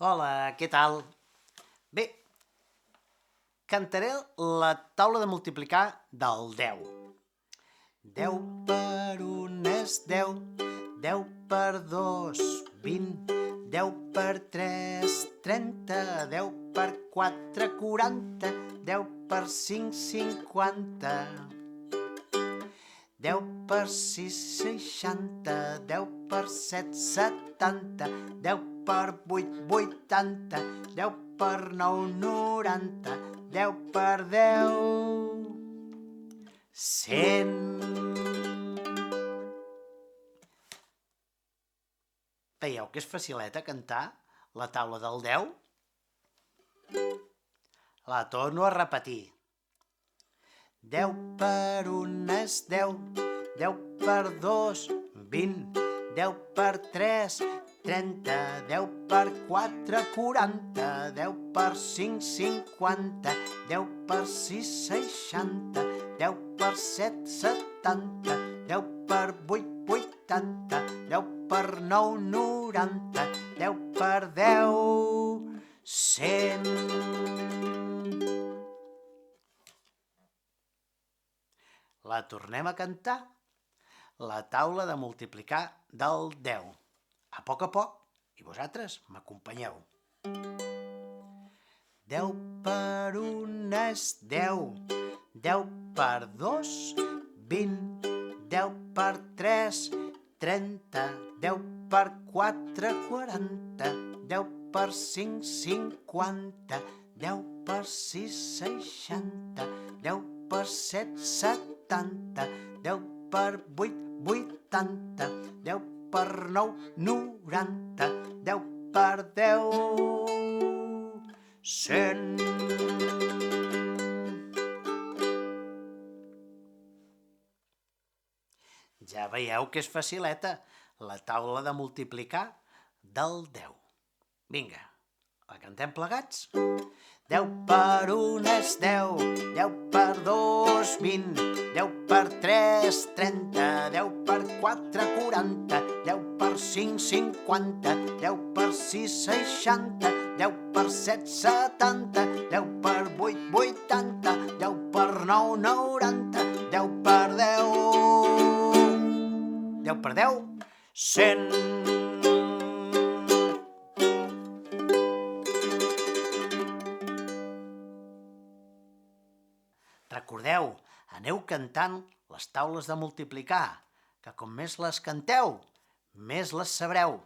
Hola, què tal? Bé, cantaré la taula de multiplicar del 10. 10 per 1 és 10, 10 per 2, 20, 10 per 3, 30, 10 per 4, 40, 10 per 5, 50, 10 per 6, 60, 10 per 7, 70, 10 per 8, 80, 10 per 9, 90, 10 per 10, 100. Veieu que és facileta cantar la taula del 10? La torno a repetir. 10 per 1 és 10, 10 per 2, 20, 10 per 3, 30, 10 per 4, 40, 10 per 5, 50, 10 per 6, 60, 10 per 7, 70, 10 per 8, 80, 10 per 9, 90, 10 per 10, 100. La tornem a cantar, la taula de multiplicar del 10. A poc, i vosaltres m'acompanyeu. 10 per 1 és 10, 10 per 2, 20, 10 per 3, 30, 10 per 4, 40, 10 per 5, 50, 10 per 6, 60, 10 per 7, 70, 10 per 8, 80, 10 per 9, 90, 10 per 10, 100. Ja veieu que és facileta la taula de multiplicar del 10. Vinga, la cantem plegats? 10 per 1 és 10, 10 per 2, 20, 10 per 3, 30, 10 per 4, 40, 10 per 5, 50, 10 per 6, 60, 10 per 7, 70, 10 per 8, 80, 10 per 9, 90, 10 per 10, 10 per 10, 100. Recordeu, aneu cantant les taules de multiplicar, que com més les canteu, més les sabreu.